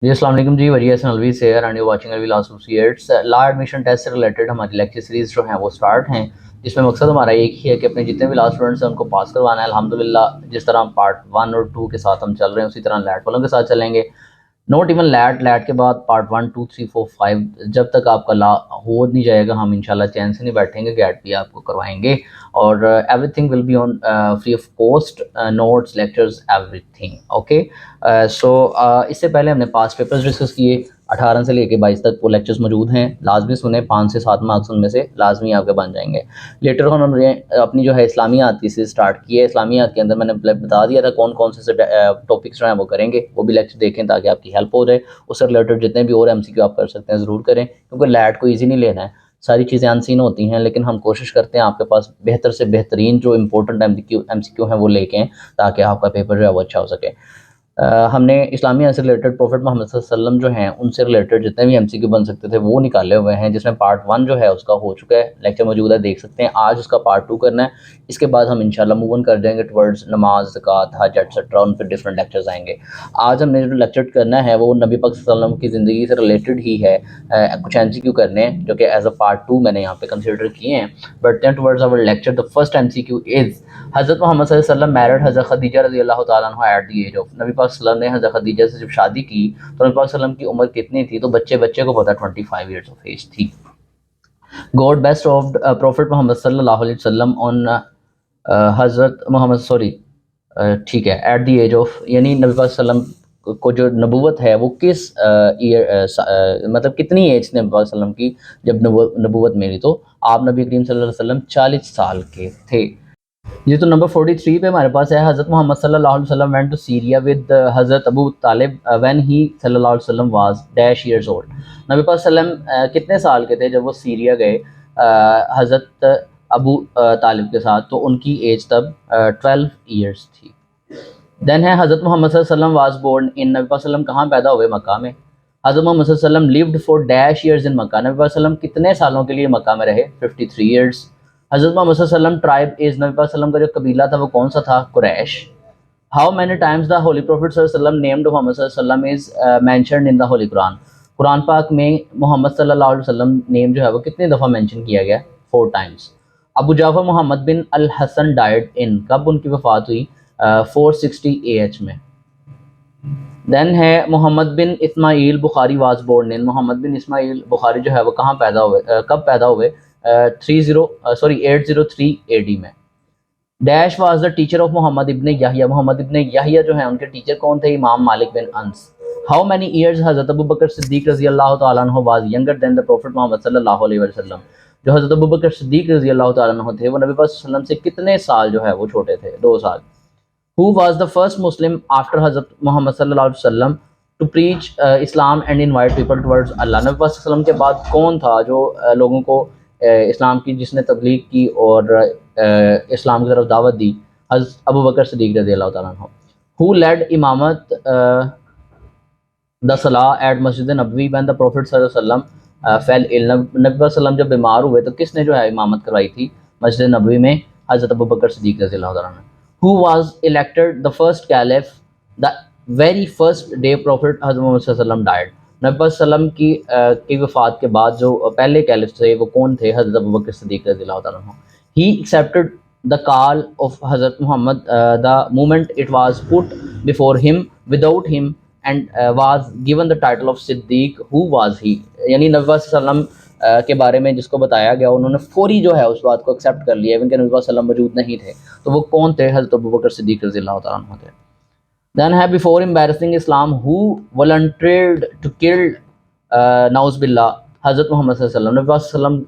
जी अस्सलाम वालेकुम जी, वजी हसन अलवी से and you watching Alvi last associates. Law admission test से रिलेटेड हमारी लेक्चर सीरीज़ जो हैं वो स्टार्ट हैं, जिसमें मकसद हमारा एक ही है कि अपने जितने भी लॉ स्टूडेंट्स हैं उनको पास करवाना है। अल्हम्दुलिल्लाह जिस तरह हम पार्ट 1 और 2 के साथ हम चल रहे हैं उसी तरह लैट वालों के साथ चलेंगे। नॉट इवन लैट लैट के बाद पार्ट 1 2 3 4 5 जब तक आपका ला हो नहीं जाएगा हम इंशाल्लाह चैन से नहीं बैठेंगे, गैट भी आपको करवाएंगे। और everything will be on free of cost, notes lectures everything okay. So इससे पहले हमने पास पेपर्स डिस्कस किए, 18 से लेके 22 तक वो लेक्चर्स मौजूद हैं, लाजमी सुने। 5 से 7 मार्क्स उनमें से लाजमी आपके बन जाएंगे। लेटर ऑन हमने अपनी जो है इस्लामियात की से स्टार्ट की है। इस्लामियात के अंदर मैंने बता दिया था कौन कौन से टॉपिक्स जो हैं वो करेंगे, वो भी लेक्चर देखें ताकि आपकी हेल्प हो जाए। उससे रिलेटेड जितने भी और एमसीक्यू आप कर सकते हैं ज़रूर करें, क्योंकि लैट को ईजी नहीं लेना है। सारी चीज़ें अनसीन होती हैं, लेकिन हम कोशिश करते हैं आपके पास बेहतर से बेहतरीन जो इंपॉर्टेंट एमसीक्यू हैं वो लेके आएं, ताकि आपका पेपर जो है वो अच्छा हो सके। हमने इस्लामिया से रिलेटेड प्रॉफिट मोहम्मद सल्लल्लाहु अलैहि वसल्लम जो हैं उनसे रिलेटेड जितने भी एमसीक्यू बन सकते थे वो निकाले हुए हैं, जिसमें पार्ट 1 जो है उसका हो चुका है, लेक्चर मौजूद है, देख सकते हैं। आज उसका पार्ट 2 करना है। इसके बाद हम इंशाल्लाह मूव ऑन कर जाएंगे टवर्ड्स नमाज, ज़कात, हज एटसेट्रा, उन पर डिफरेंट लेक्चर्स आएंगे। आज हमने जो लेक्चर करना है वो नबी पाक सल्लल्लाहु अलैहि वसल्लम की ज़िंदगी से रिलेटेड ही है। कुछ एमसीक्यू करने हैं जो कि एज अ पार्ट 2 मैंने यहाँ पे कंसिडर किए हैं। But then towards our lecture the first MCQ is Hazrat Mohammad सल्लल्लाहु अलैहि वसल्लम मैरिड हज़रत खदीजा रज़ी अल्लाह तआला अन्हा एट द एज ऑफ। नबी पाक सल्लल्लाहु अलैहि वसल्लम ने हज़रत खदीजा से जब शादी की तो नबी पाक सल्लल्लाहु अलैहि वसल्लम की उम्र कितनी थी, तो बच्चे बच्चे को पता 25 ईयर्स ऑफ एज थी। God best of prophet Mohammad सल्लल्लाहु अलैहि वसल्लम ऑन हज़रत मोहम्मद सॉरी ठीक है एट द एज ऑफ, यानी नबी पाक सल्लल्लाहु अलैहि वसल्लम को जो नबूवत है वो किस ईयर मतलब कितनी एज नबी पाक सल्लल्लाहु अलैहि वसल्लम की जब नबूवत मिली, तो आप नबी करीम सल्लल्लाहु अलैहि वसल्लम 40 साल के थे। ये तो नंबर 43 पे हमारे पास है। हज़रत मोहम्मद सल्लल्लाहु अलैहि वसल्लम वेंट टू सीरिया विद हज़रत अबू तालिब व्हेन ही सल्लल्लाहु अलैहि वसल्लम वाज डैश ईयर्स ओल्ड। नबी पाक सल्लम कितने साल के थे जब वो सीरिया गए हज़रत अबू तालिब के साथ, तो उनकी एज तब 12 ईयर्स थी। देन है हज़रत मोहम्मद सल्लल्लाहु अलैहि वसल्लम वाज बोर्न इन, नबी पाक सल्लम कहाँ पैदा हुए? मक्का में। हज़रत मोहम्मद सल्लल्लाहु अलैहि वसल्लम lived for dash years in Mecca. नबी पाक सल्लम कितने सालों के लिए मक्का में रहे? 53 ईयर्स। हज़रत मोहम्मद सल्लल्लाहु अलैहि वसल्लम ट्राइब इज़, नबी पाक सल्लम का जो कबीला था वो कौन सा था? Quraish. How many times the holy prophet सल्लल्लाहु अलैहि वसल्लम नेम्ड मोहम्मद सल्लल्लाहु अलैहि वसल्लम is mentioned in the holy Quran. Quran पाक में मोहम्मद सल्लल्लाहु अलैहि वसल्लम नेम जो है वो कितनी दफ़ा मेंशन किया गया? 4 times. Abu Jafar Muhammad bin al Hasan died in, कब उनकी वफ़ात हुई? 460 AH में। देन है Muhammad bin Ismail Bukhari was born in, Muhammad bin Ismail Bukhari जो है वो कहाँ पैदा हुए, कब पैदा हुए? 803 AD में। Dash was the teacher of Muhammad ibn Yahya, Muhammad ibn Yahya जो है उनके टीचर कौन थे? Imam Malik bin Anas. How many years हज़रत अबू बकर सिद्दीक रज़ी अल्लाह तआला अन्हु was younger than the prophet Mohammad सल्लल्लाहु अलैहि वसल्लम। जो हज़रत अबू बकर सिद्दीक रज़ी अल्लाह तआला अन्हु थे वो नबी पाक सल्लल्लाहु अलैहि वसल्लम से कितने साल जो है वो छोटे थे? 2 साल। Who was the first Muslim after Hazrat Muhammad sallallahu alaihi wasallam to preach Islam and invite people towards Allah? नबी पाक सल्लल्लाहु अलैहि वसल्लम के बाद कौन था जो लोगों को इस्लाम की जिसने तबलीग की और इस्लाम की तरफ दावत दी? हज़रत अबू बकर सिद्दीक रज़ी अल्लाह तआला अन्हु। Who led इमामत द सलाह एट मस्जिद नबवी व्हेन द प्रॉफिट सल्लल्लाहु अलैहि वसल्लम फेल इल, नबी पाक सल्लल्लाहु अलैहि वसल्लम जब बीमार हुए तो किसने जो है इमामत करवाई थी मस्जिद नबवी में? हज़रत अबू बकर सिद्दीक रज़ी अल्लाह तआला अन्हु। Who was elected the first caliph the very first day Prophet Hazrat Muhammad sallallahu alaihi wasallam died? नबी पाक सल्लम की वफ़ात के बाद जो पहले कैलिफ थे वो कौन थे? हज़रत अबू बकर सिद्दीक रज़ी अल्लाह तआला अन्हु। He accepted the call of Hazrat Muhammad the moment it was put before him without him and was given the title of Siddiq. Who was he? यानी नबी पाक सल्लम के बारे में जिसको बताया गया उन्होंने फौरी जो है उस बात को एक्सेप्ट कर लिया, इवन के नबी पाक सल्लम मौजूद नहीं थे। तो वो कौन थे? हज़रत अबू बकर सिद्दीक रज़ी अल्लाह तआला अन्हु थे। Then है before embarrassing Islam who volunteered to kill नाउज़ बिल्लाह हज़रत मोहम्मद सल्लल्लाहु अलैहि वसल्लम। नबी पाक सल्लम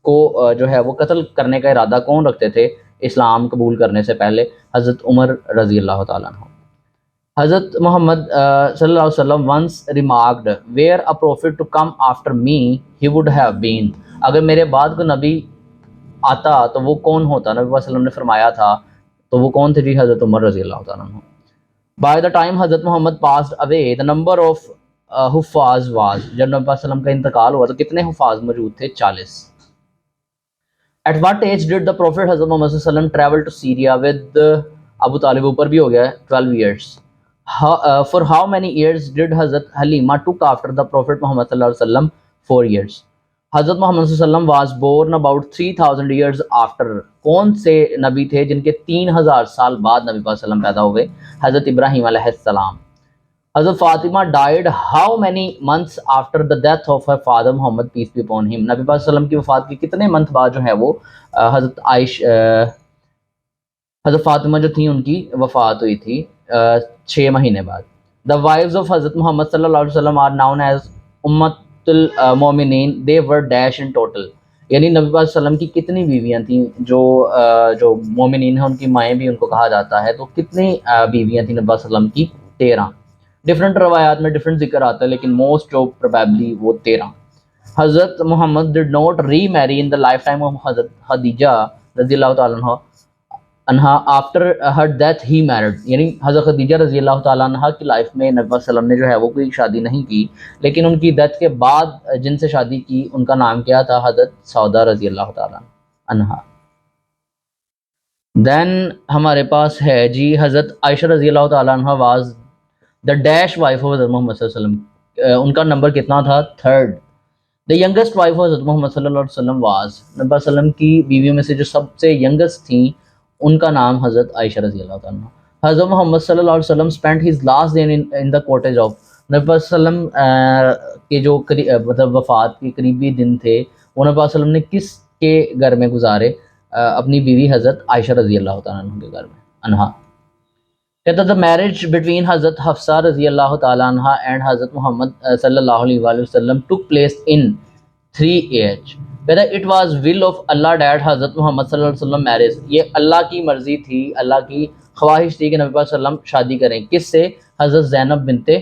को जो है वो कत्ल करने का इरादा कौन रखते थे इस्लाम कबूल करने से पहले? हज़रत उमर रज़ी अल्लाह तआला अन्हु। हज़रत मोहम्मद सल्लल्लाहु अलैहि वसल्लम once remarked were a prophet to come after me he would have been, अगर मेरे बाद को नबी आता तो वो कौन होता? नबी पाक सल्लल्लाहु अलैहि वसल्लम ने फरमाया था, तो वो कौन थे जी? हज़रत उमर रज़ी अल्लाह तआला अन्हु। बाय द टाइम हज़रत Muhammad passed away the number of हुफ़ाज़ वाज, जब नबी पाक सल्लल्लाहु अलैहि वसल्लम का इंतकाल हुआ तो कितने हुफ़ाज़ मौजूद थे? 40। At what age did the prophet हज़रत मोहम्मद सल्लल्लाहु अलैहि वसल्लम travel to Syria with Abu Talib? ऊपर भी हो गया है 12 years. For how many years did Hazrat Halima took after the Prophet Muhammad sallallahu alaihi wasallam? 4 years. Hazrat Muhammad sallallahu alaihi wasallam was born about 3000 years after. कौन से नबी थे जिनके 3000 साल बाद नबी पाक सल्लम पैदा हुए? हज़रत इब्राहीम अलैहिस्सलाम. Hazrat Fatima died how many months after the death of her father Muhammad peace be upon him? नबी पाक सल्लम की वफ़ात के कितने मंथ बाद जो है वो हज़रत फातिमा जो थी उनकी वफ़ात हुई थी 6 महीने बाद. द वाइव्स ऑफ हज़रत मोहम्मद सल्लल्लाहु अलैहि वसल्लम आर नाउन एज उम्मतुल मोमिनीन. They were dash in total. यानी नबी पाक सल्लम की कितनी बीवियां थीं? जो मोमिनीन हैं उनकी माएँ भी उनको कहा जाता है. तो कितनी बीवियां थी नबी पाक सल्लम की? 13. डिफरेंट रवायात में डिफरेंट जिक्र आता है, लेकिन मोस्ट जो प्रोबेबली वो 13. Hazrat Muhammad did not remarry in the lifetime of Hazrat Khadija रज़ियल्लाहु तआला अन्हा. After her death he married. यानी हज़रत खदीजा रज़ी अल्लाह तआला अन्हा की लाइफ में नबी पाक सल्लम ने जो है वो कोई शादी नहीं की, लेकिन उनकी डेथ के बाद जिनसे शादी की उनका नाम क्या था? हज़रत सौदा रज़ी अल्लाह तआला अन्हा. देन हमारे पास है जी हज़रत आयशा रज़ी अल्लाह तआला अन्हा was the dash wife of हज़रत मोहम्मद सल्लल्लाहु अलैहि वसल्लम. उनका नंबर कितना था? 3rd. The youngest wife of हज़रत मोहम्मद सल्लल्लाहु अलैहि वसल्लम वाज. नबी पाक सल्लम की बीवियों में से जो सबसे यंगेस्ट थी उनका नाम हज़रत आयशा रज़ी अल्लाह तआला अन्हा. हज़रत मोहम्मद सल्लल्लाहु अलैहि वसल्लम spent his last day in the cottage of. नबी पाक सल्लम के जो मतलब वफ़ात के करीबी दिन थे वो नबी पाक सल्लम ने किस के घर में गुजारे? अपनी बीवी हज़रत आयशा रज़ी अल्लाह तआला अन्हा के घर में. अन्हा कहता द मैरिज बिटवीन हज़रत हफ्सा रज़ी अल्लाह तआला अन्हा एंड हज़रत मोहम्मद सल्लल्लाहु अलैहि वसल्लम टुक प्लेस इन 3 एज. कहता it was will of Allah that हज़रत मोहम्मद सल्लल्लाहु अलैहि वसल्लम मैरिज. ये अल्लाह की मर्ज़ी थी, अल्लाह की ख्वाहिश थी कि नबी पाक सल्लम शादी करें. किससे? हज़रत ज़ैनब बिनते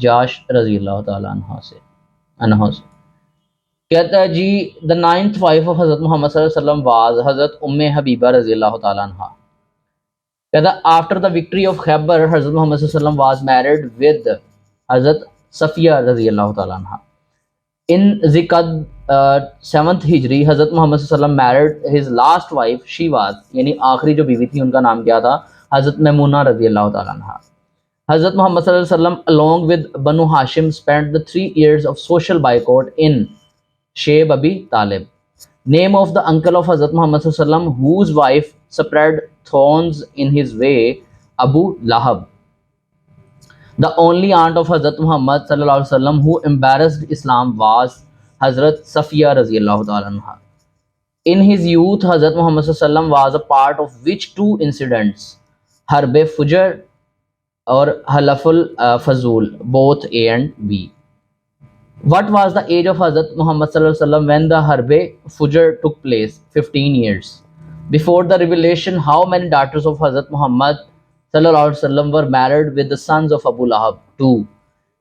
जाश रज़ी अल्लाह तआला अन्हा से. कहता है जी द 9th वाइफ ऑफ हज़रत मोहम्मद सल्लल्लाहु अलैहि वसल्लम वाज हज़रत उम्मे हबीबा रज़ी अल्लाह तआला अन्हा. कहता after the victory of Khyber हज़रत मोहम्मद सल्लल्लाहु अलैहि वसल्लम वाज मैरिड विद हज़रत सफ़िया रज़ी अल्लाह तआला अन्हा. इन ज़िक़द 7th हिजरी हज़रत मोहम्मद सल्लल्लाहु अलैहि वसल्लम married his last wife she was. यानी आखिरी जो बीवी थी उनका नाम क्या था? हज़रत मैमूना रज़ी अल्लाह तआला अन्हा. हज़रत मोहम्मद सल्लल्लाहु अलैहि वसल्लम along with Banu Hashim spent the 3 years of social boycott in Shib Abi Talib. Name of the uncle of Hazrat Muhammad sallallahu alaihi wasallam whose wife spread thorns in his way? Abu Lahab. The only aunt of Hazrat Muhammad sallallahu alaihi wasallam who embarrassed Islam was Hazrat Safiya radhiyallahu ta'ala anha. In his youth, Hazrat Muhammad sallallahu alaihi wasallam was a part of which 2 incidents? Harb-e Fujr or Halaful Fazul, both A and B. What was the age of Hazrat Muhammad sallallahu alaihi wasallam when the Harb-e Fujr took place? 15 years. Before the revelation, how many daughters of Hazrat Muhammad sallallahu alaihi wasallam were married with the sons of Abu Lahab? 2.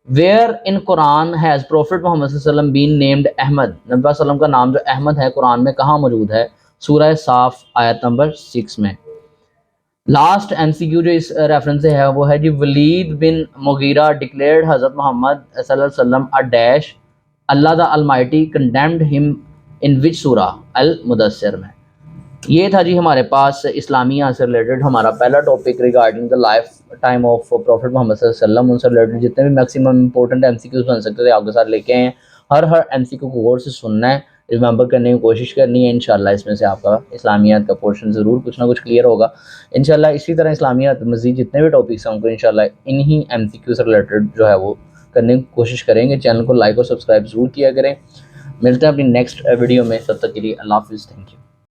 Where in Quran has Prophet Muhammad sallallahu alaihi wasallam been named Ahmad? नबी सल्लम का नाम जो अहमद है कुरान में कहाँ मौजूद है? सूरह साफ आयत नंबर 6 में. लास्ट MCQ जो इस रेफरेंस से है वो है जी वलीद बिन मुगीरा डिक्लेयर्ड हज़रत मोहम्मद सल्लल्लाहु अलैहि वसल्लम a dash Allah the almighty condemned him in which सूरा? अल मुदस्सिर में. ये था जी हमारे पास इस्लामिया से रिलेटेड हमारा पहला topic regarding the lifetime of prophet Mohammad सल्लल्लाहु अलैहि वसल्लम. उनसे रिलेटेड जितने भी मैक्सिमम इंपॉर्टेंट MCQs बन सकते थे आपके साथ लेके आए हैं. हर MCQ को गौर से सुनना है, रिमेंबर करने की कोशिश करनी है. इंशाल्लाह इसमें से आपका इस्लामियात का पोर्शन ज़रूर कुछ ना कुछ क्लियर होगा इंशाल्लाह. इसी तरह इस्लामियात मज़ीद जितने भी टॉपिक्स हैं उनको इंशाल्लाह इन्हीं MCQ से रिलेटेड जो है वो करने की कोशिश करेंगे. चैनल को लाइक और सब्सक्राइब ज़रूर किया करें. मिलते हैं अपनी नेक्स्ट वीडियो में, तब तक के लिए अल्लाह हाफ़िज़. Thank you.